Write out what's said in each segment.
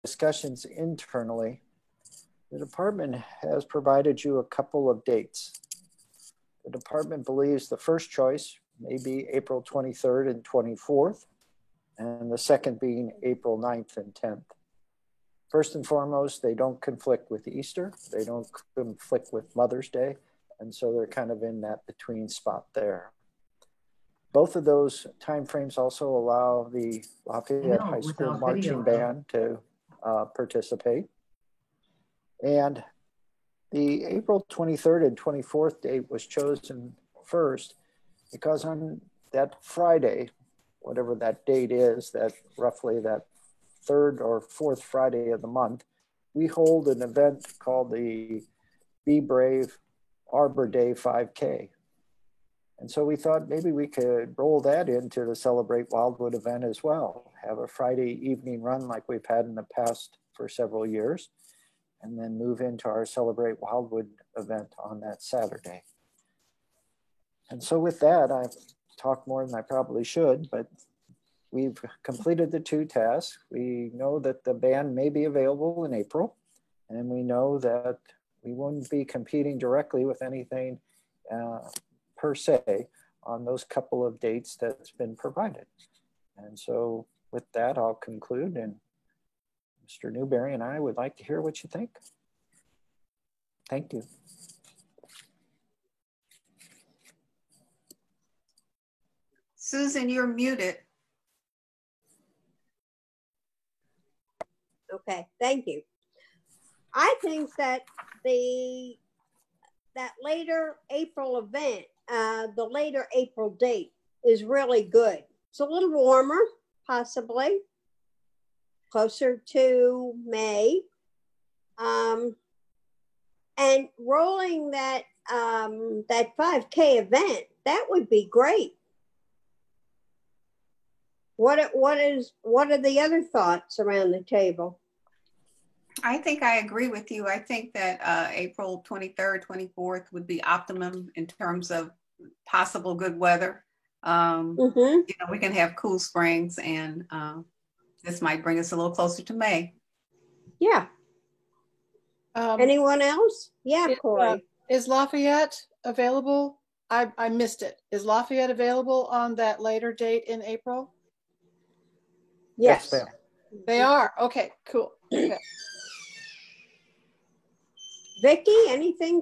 discussions internally, the department has provided you a couple of dates. The department believes the first choice may be April 23rd and 24th, and the second being April 9th and 10th. First and foremost, they don't conflict with Easter. They don't conflict with Mother's Day. And so they're kind of in that between spot there. Both of those timeframes also allow the Lafayette High School marching band to participate. And the April 23rd and 24th date was chosen first because on that Friday, whatever that date is, that roughly that third or fourth Friday of the month, we hold an event called the Be Brave Arbor Day 5K. And so we thought maybe we could roll that into the Celebrate Wildwood event as well, have a Friday evening run like we've had in the past for several years, and then move into our Celebrate Wildwood event on that Saturday. And so with that, I've talked more than I probably should, but we've completed the two tasks. We know that the band may be available in April, and we know that we wouldn't be competing directly with anything per se on those couple of dates that's been provided. And so with that, I'll conclude, and Mr. Newberry and I would like to hear what you think. Thank you. Susan, you're muted. Okay, thank you. I think that that later April event, the later April date is really good. It's a little warmer, possibly, closer to May. And rolling that, that 5K event, that would be great. What are the other thoughts around the table? I think I agree with you. I think that April 23rd, 24th would be optimum in terms of possible good weather. You know, we can have cool springs, and this might bring us a little closer to May. Yeah. Anyone else? Yeah, Corey. Is Lafayette available? I missed it. Is Lafayette available on that later date in April? Yes. Yes, They are. Okay, cool. Okay. Vicki, anything,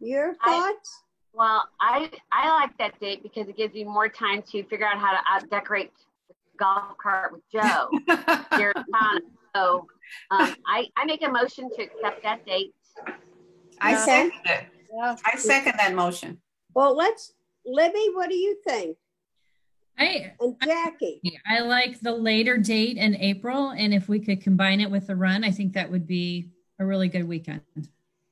your thoughts? Well, I like that date because it gives you more time to figure out how to decorate the golf cart with Joe here in town. So I make a motion to accept that date. I second it. Yeah. I second that motion. Well, Libby, what do you think? And Jackie. I like the later date in April, and if we could combine it with the run, I think that would be a really good weekend.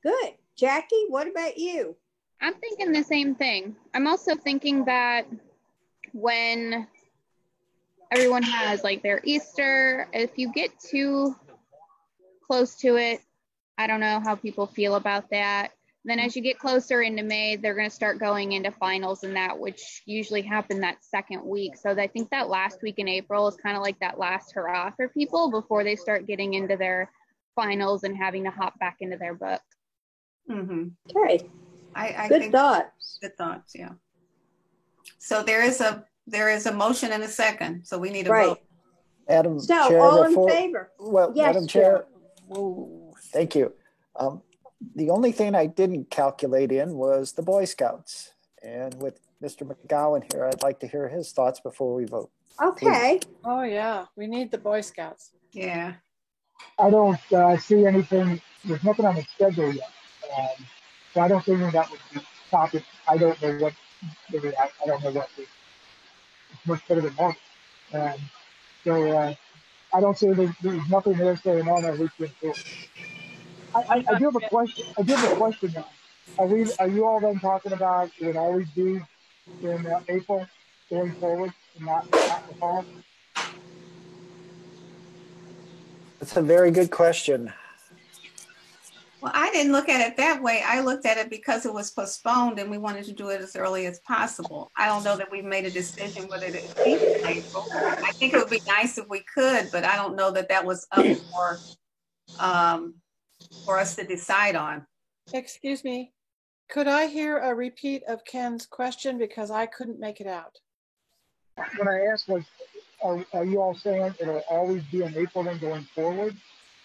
Good. Jackie, what about you? I'm thinking the same thing. I'm also thinking that when everyone has like their Easter, if you get too close to it, I don't know how people feel about that. Then as you get closer into May, they're going to start going into finals and that, which usually happen that second week. So I think that last week in April is kind of like that last hurrah for people before they start getting into their finals and having to hop back into their book. Okay. I good think thoughts. Good thoughts, yeah. So there is a motion and a second. So we need a vote. Madam So Chair, all in favor? Well, yes, Madam Chair, thank you. The only thing I didn't calculate in was the Boy Scouts. And with Mr. McGowan here, I'd like to hear his thoughts before we vote. Okay. Please. Oh yeah, we need the Boy Scouts. Yeah. I don't see anything, there's nothing on the schedule yet. So I don't think that would be topic. I don't know what, I don't know what it's much better than one. So I don't see there's nothing there saying, oh no, we can do it. I do have a question. Now. Are you all then talking about it would always be in April going forward and not the fall? That's a very good question. Well, I didn't look at it that way. I looked at it because it was postponed and we wanted to do it as early as possible. I don't know that we've made a decision whether it be in April. I think it would be nice if we could, but I don't know that that was up for for us to decide on. Excuse me. Could I hear a repeat of Ken's question because I couldn't make it out? What I asked was, are you all saying it'll always be in April then going forward?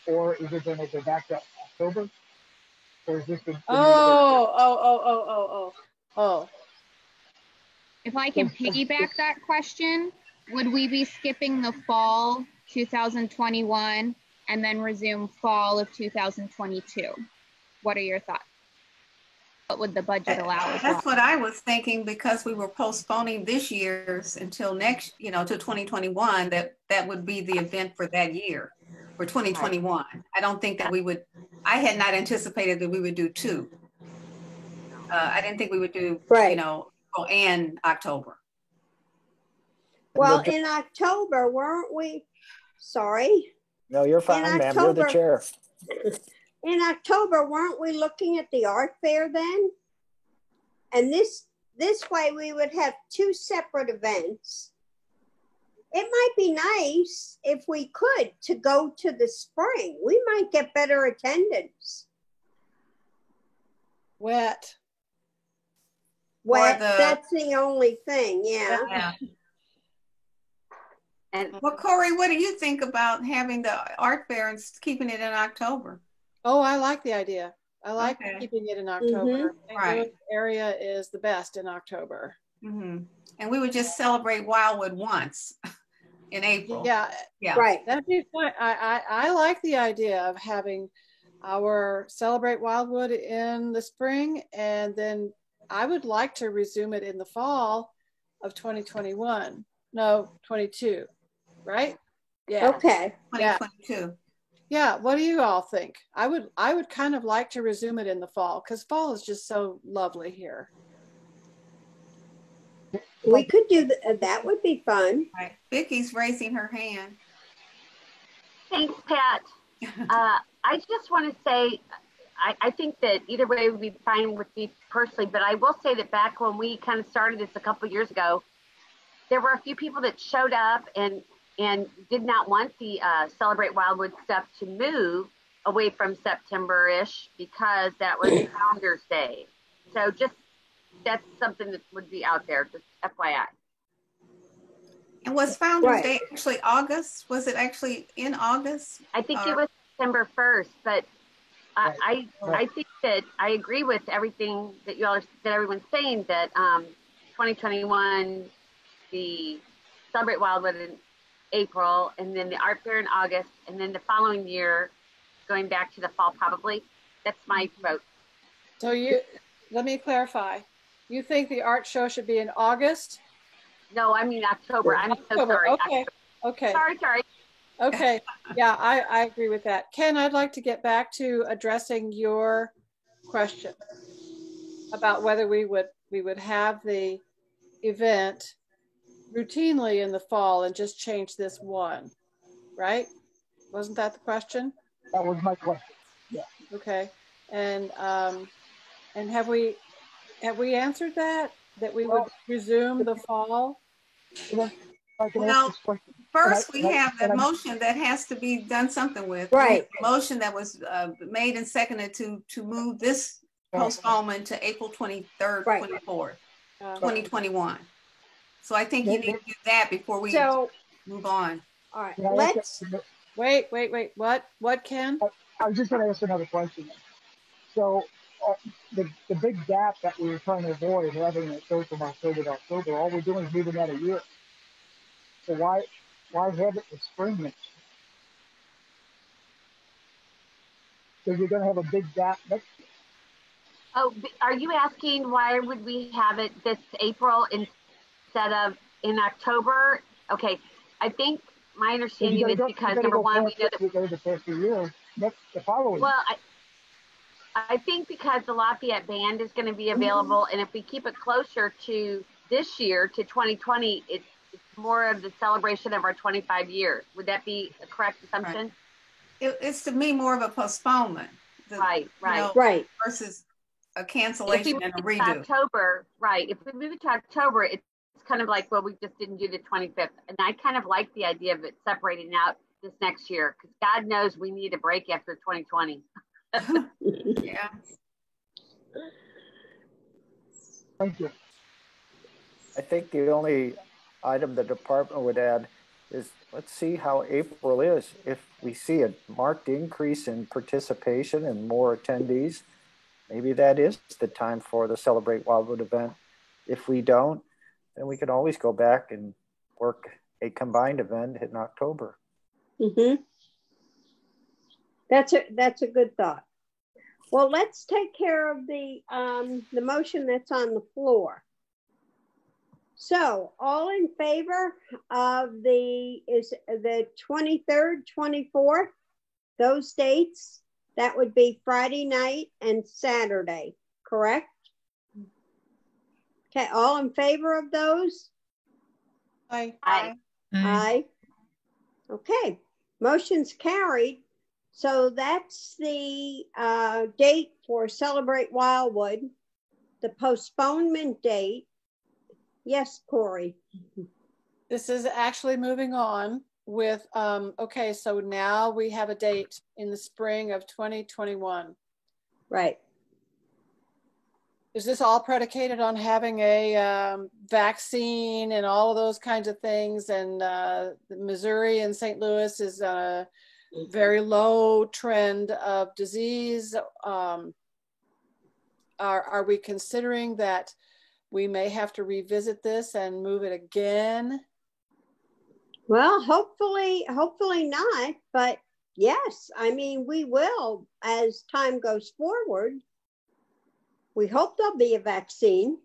Or is it going to go back to October? Or is this the Oh. If I can piggyback that question, would we be skipping the fall 2021 and then resume fall of 2022? What are your thoughts? What would the budget allow as well? That's what I was thinking, because we were postponing this year's until next, to 2021, that would be the event for that year, for 2021. I don't think that I had not anticipated that we would do two. I didn't think we would do, April and October. Well, in October, weren't we? Sorry. No, you're fine, ma'am. You're the chair. In October, weren't we looking at the art fair then? And this way we would have two separate events. It might be nice if we could to go to the spring. We might get better attendance. Wet. That's the only thing, yeah. And well, Corey, what do you think about having the art fair and keeping it in October? Oh, I like the idea. I like keeping it in October. Right. Area is the best in October. And we would just celebrate Wildwood once in April. Yeah. Right. That'd be fun. I like the idea of having our Celebrate Wildwood in the spring, and then I would like to resume it in the fall of 2021. No, 22, right? Yeah. Okay. 2022. Yeah. What do you all think? I would kind of like to resume it in the fall, because fall is just so lovely here. We could do that. Would be fun. Right. Vicky's raising her hand. Thanks, Pat. I just want to say, I think that either way would be fine with me personally, but I will say that back when we kind of started this a couple of years ago, there were a few people that showed up and did not want the Celebrate Wildwood stuff to move away from September-ish, because that was Founders Day. So just, that's something that would be out there, just FYI. And was Founders Day actually August? Was it actually in August? I think it was September 1st, but I think that I agree with everything that everyone's saying, that 2021, the Celebrate Wildwood in April, and then the art fair in August, and then the following year going back to the fall probably. That's my vote. So let me clarify. You think the art show should be in August? No, I mean October. I'm so sorry. Okay. Okay. Sorry. Okay. Yeah, I agree with that. Ken, I'd like to get back to addressing your question about whether we would have the event routinely in the fall and just change this one, right? Wasn't that the question? That was my question. Yeah. Okay. And have we answered that we would resume the fall? Well, first we have the motion that has to be done something with. Right. The motion that was made and seconded to move this postponement to April 23rd, 24th, 2021. So I think you need to do that before we move on. All right. Let's wait. What, Ken? I was just going to ask another question. So the big gap that we were trying to avoid, having it go from October to October, all we're doing is moving that a year. So why have it with spring next year? Because you're going to have a big gap next year. Oh, are you asking why would we have it this April instead of in October? Okay, I think my understanding is because number one, we know that you go the first year, the following. Well, I think because the Lafayette Band is going to be available, and if we keep it closer to this year, to 2020, it's more of the celebration of our 25 years. Would that be a correct assumption? Right. It's to me more of a postponement. Right. Versus a cancellation and a redo. October, right. If we move it to October, it's kind of like, well, we just didn't do the 25th. And I kind of like the idea of it separating out this next year, because God knows we need a break after 2020. Yeah. Thank you. I think the only item the department would add is let's see how April is. If we see a marked increase in participation and more attendees, maybe that is the time for the Celebrate Wildwood event. If we don't, then we can always go back and work a combined event in October. Mm-hmm. That's a good thought. Well, let's take care of the motion that's on the floor. So, all in favor of the 23rd, 24th, those dates? That would be Friday night and Saturday, correct? Okay, all in favor of those? Aye. Aye. Aye. Okay, motion's carried. So that's the date for Celebrate Wildwood. The postponement date. Yes, Corey. This is actually moving on with, okay, so now we have a date in the spring of 2021. Right. Is this all predicated on having a vaccine and all of those kinds of things? And Missouri and St. Louis is a very low trend of disease. Are we considering that we may have to revisit this and move it again? Well, hopefully not, but yes, I mean, we will as time goes forward. We hope there'll be a vaccine,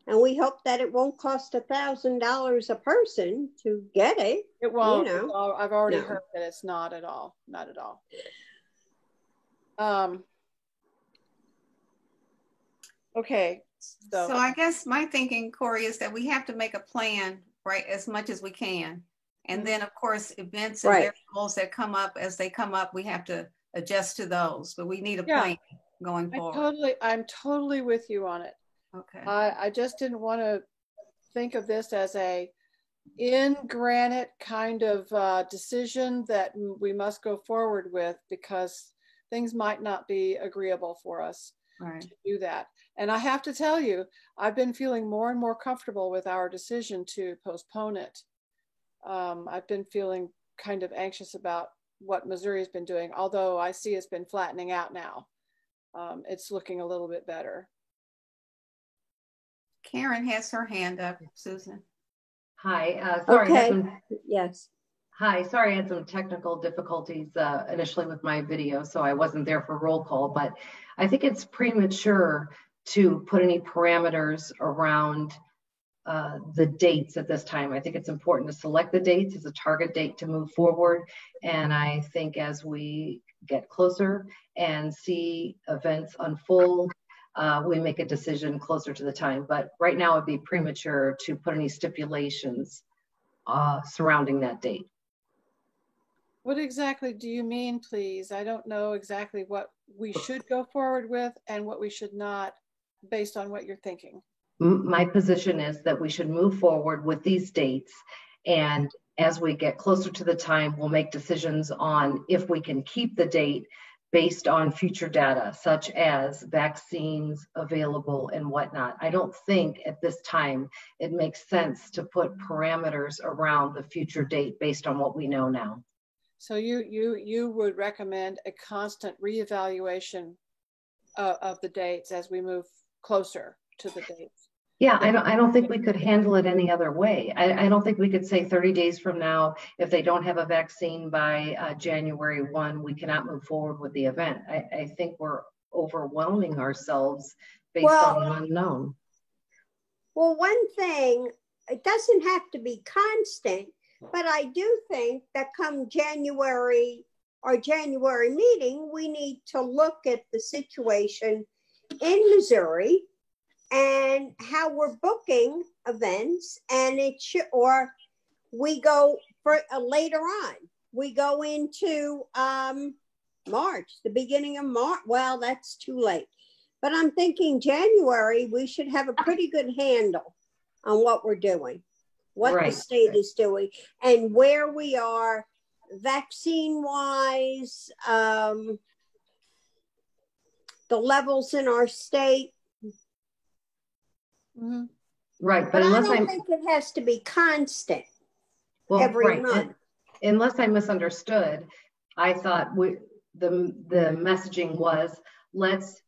and we hope that it won't cost $1,000 a person to get it. It won't. You know. I've already heard that it's not at all. Not at all. Okay. So I guess my thinking, Corey, is that we have to make a plan, right, as much as we can. And then, of course, events and variables that come up, as they come up, we have to adjust to those. But we need a plan going forward. I'm totally with you on it. Okay. I just didn't want to think of this as a in granite kind of decision that we must go forward with, because things might not be agreeable for us to do that. And I have to tell you, I've been feeling more and more comfortable with our decision to postpone it. I've been feeling kind of anxious about what Missouri has been doing, although I see it's been flattening out now. It's looking a little bit better. Karen has her hand up, Susan. Hi, sorry. Okay. Yes. Hi, sorry, I had some technical difficulties initially with my video, so I wasn't there for roll call, but I think it's premature to put any parameters around the dates at this time. I think it's important to select the dates as a target date to move forward. And I think as we get closer and see events unfold, we make a decision closer to the time. But right now it'd be premature to put any stipulations surrounding that date. What exactly do you mean, please? I don't know exactly what we should go forward with and what we should not, based on what you're thinking. My position is that we should move forward with these dates, and as we get closer to the time, we'll make decisions on if we can keep the date based on future data, such as vaccines available and whatnot. I don't think at this time it makes sense to put parameters around the future date based on what we know now. So you would recommend a constant reevaluation of the dates as we move closer to the dates? Yeah, I don't think we could handle it any other way. I don't think we could say 30 days from now, if they don't have a vaccine by January 1, we cannot move forward with the event. I think we're overwhelming ourselves based on the unknown. Well, one thing, it doesn't have to be constant, but I do think that come January, our January meeting, we need to look at the situation in Missouri and how we're booking events, and it should, or we go for later on. We go into March, the beginning of March. Well, that's too late. But I'm thinking January, we should have a pretty good handle on what we're doing, what the state is doing, and where we are vaccine wise, the levels in our state. Mm-hmm. Right, but I don't think it has to be constant every month. Unless I misunderstood, I thought the messaging was let's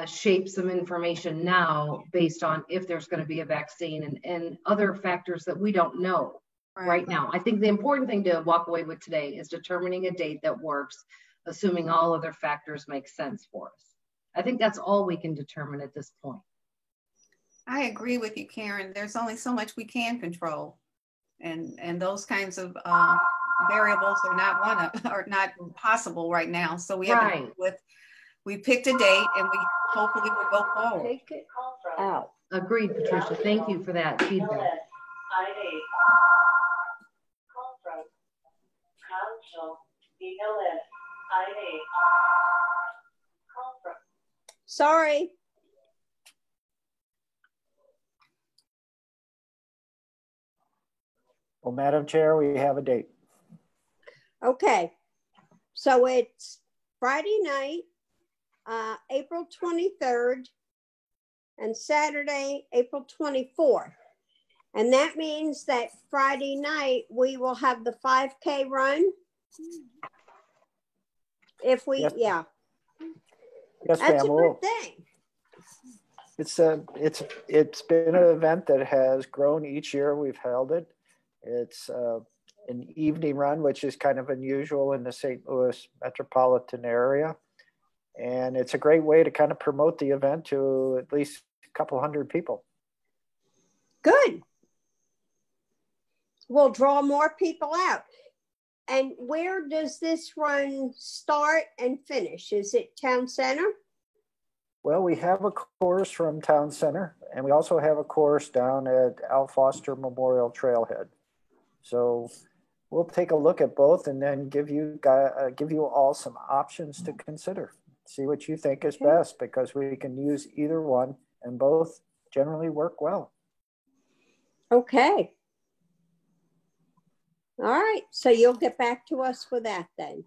shape some information now based on if there's going to be a vaccine and other factors that we don't know right now. I think the important thing to walk away with today is determining a date that works, assuming all other factors make sense for us. I think that's all we can determine at this point. I agree with you, Karen. There's only so much we can control, and those kinds of variables are not possible right now. So we have we picked a date, and we hopefully will go forward. Take it out. Agreed, Patricia. Thank you for that feedback. Call from Council ELS IA. Call from. Sorry. Well, Madam Chair, we have a date. Okay. So it's Friday night, April 23rd, and Saturday, April 24th. And that means that Friday night, we will have the 5K run. If we, Yes, That's ma'am. a good thing. It's been an event that has grown each year we've held it. It's an evening run, which is kind of unusual in the St. Louis metropolitan area. And it's a great way to kind of promote the event to at least a couple hundred people. Good. We'll draw more people out. And where does this run start and finish? Is it Town Center? Well, we have a course from Town Center, and we also have a course down at Al Foster Memorial Trailhead. So we'll take a look at both and then give you all some options to consider. See what you think is best, because we can use either one, and both generally work well. Okay. All right. So you'll get back to us with that then.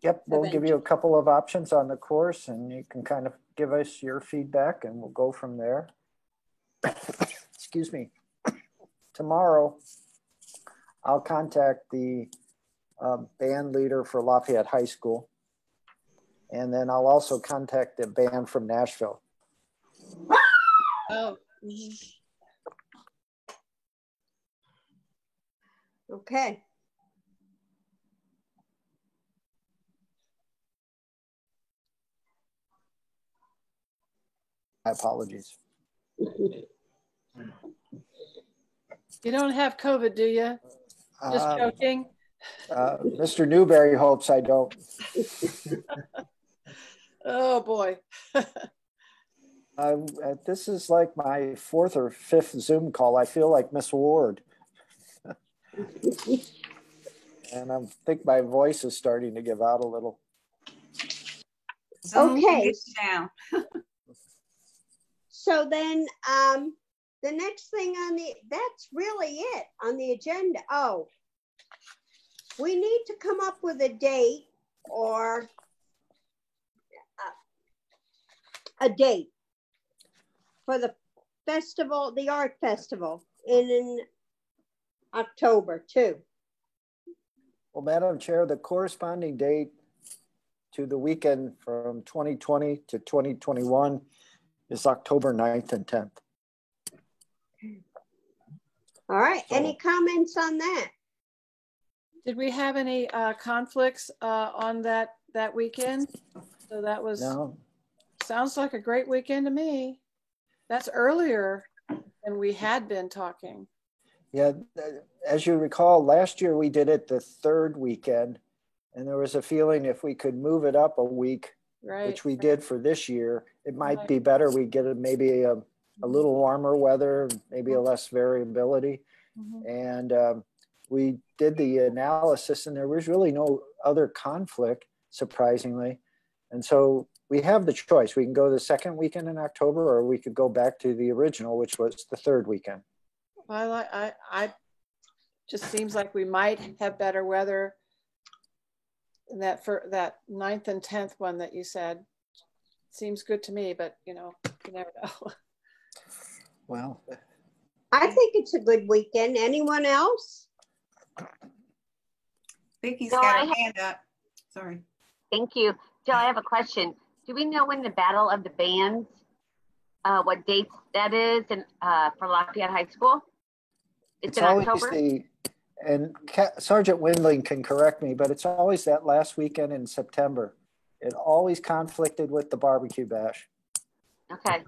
Yep, we'll give you a couple of options on the course, and you can kind of give us your feedback, and we'll go from there. Excuse me. Tomorrow, I'll contact the band leader for Lafayette High School, and then I'll also contact the band from Nashville. Oh. Okay. My apologies. You don't have COVID, do you? Just joking. Mr. Newberry hopes I don't. Oh boy. This is like my 4th or 5th Zoom call. I feel like Miss Ward. And I think my voice is starting to give out a little. Okay. Down. So then the next thing that's really it on the agenda. Oh, we need to come up with a date or a date for the festival, the art festival in October too. Well, Madam Chair, the corresponding date to the weekend from 2020 to 2021 is October 9th and 10th. All right. So, any comments on that? Did we have any conflicts on that weekend? So that was, sounds like a great weekend to me. That's earlier than we had been talking. Yeah, as you recall, last year we did it the 3rd weekend, and there was a feeling if we could move it up a week, which we did for this year, it might be better. We get maybe a little warmer weather, maybe a less variability. And we did the analysis, and there was really no other conflict, surprisingly. And so we have the choice. We can go the 2nd weekend in October, or we could go back to the original, which was the 3rd weekend. I just seems like we might have better weather for that 9th and 10th one that you said. Seems good to me, but you never know. Well, I think it's a good weekend. Anyone else? Vicky's No, got her hand up. Sorry. Thank you. Jill, I have a question. Do we know when the Battle of the Bands, what dates that is for Lafayette High School? It's in always October? and Sergeant Windling can correct me, but it's always that last weekend in September. It always conflicted with the barbecue bash. Okay.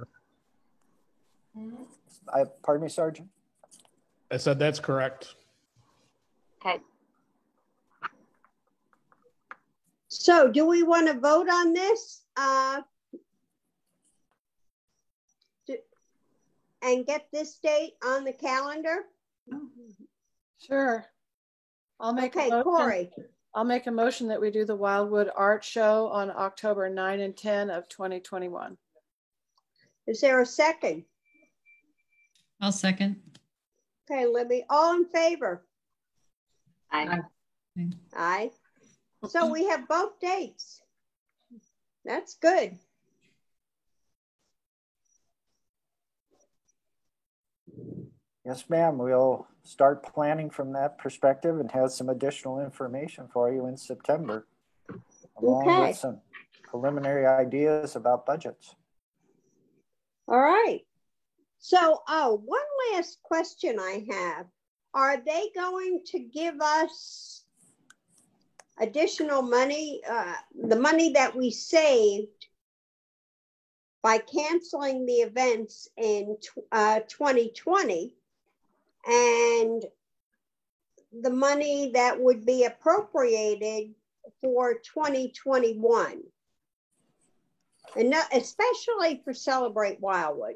Pardon me, Sergeant? I said that's correct. Okay. So do we want to vote on this and get this date on the calendar? Sure. I'll make Okay, a motion. Corey. I'll make a motion that we do the Wildwood Art Show on October 9 and 10 of 2021. Is there a second? I'll second. Okay, Libby, all in favor? Aye. Aye. So we have both dates. That's good. Yes, ma'am. We'll start planning from that perspective and have some additional information for you in September, along with some preliminary ideas about budgets. All right. So, one last question I have. Are they going to give us additional money, the money that we saved by canceling the events in 2020, and the money that would be appropriated for 2021, and not, especially for Celebrate Wildwood?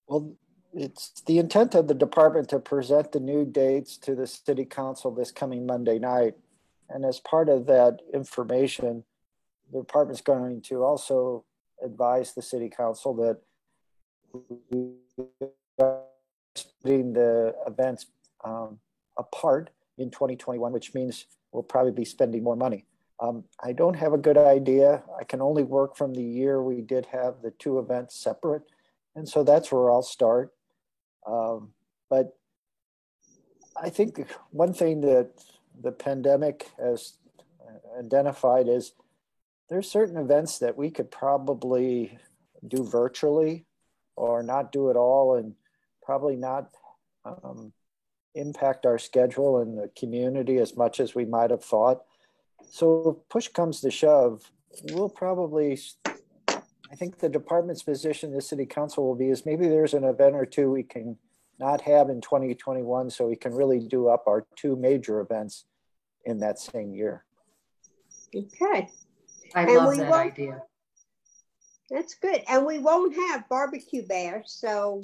Well, it's the intent of the department to present the new dates to the city council this coming Monday night. And as part of that information, the department's going to also advise the city council that we are splitting the events apart in 2021, which means we'll probably be spending more money. I don't have a good idea. I can only work from the year we did have the two events separate. And so that's where I'll start. But I think one thing that the pandemic has identified is there's certain events that we could probably do virtually or not do at all, and probably not impact our schedule and the community as much as we might have thought. So if push comes to shove, we'll probably, I think the department's position, the city council will be, is maybe there's an event or two we can not have in 2021, so we can really do up our two major events in that same year. Okay. I love that idea. That's good. And we won't have barbecue bash, so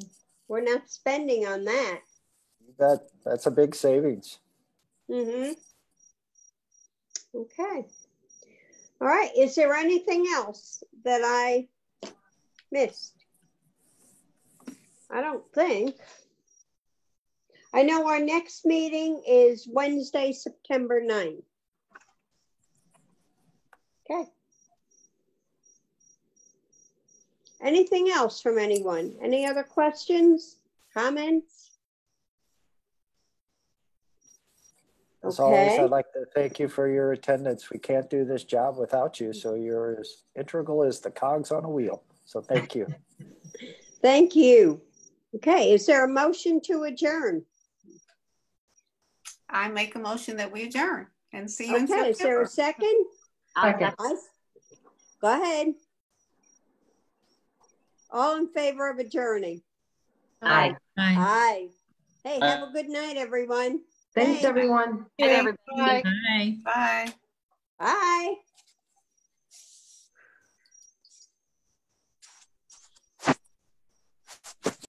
we're not spending on that. That's a big savings. Mm-hmm. Okay. All right. Is there anything else that I missed? I don't think. I know our next meeting is Wednesday, September 9th. Okay. Anything else from anyone? Any other questions, comments? As always, I'd like to thank you for your attendance. We can't do this job without you, so you're as integral as the cogs on a wheel. So thank you. Thank you. Okay, is there a motion to adjourn? I make a motion that we adjourn and see you in September. Okay, is there a second? Okay. Go ahead. All in favor of adjourning? Aye. Aye. Aye. Hey, have a good night, everyone. Thanks, everyone. Good, everybody. Bye. Bye. Bye.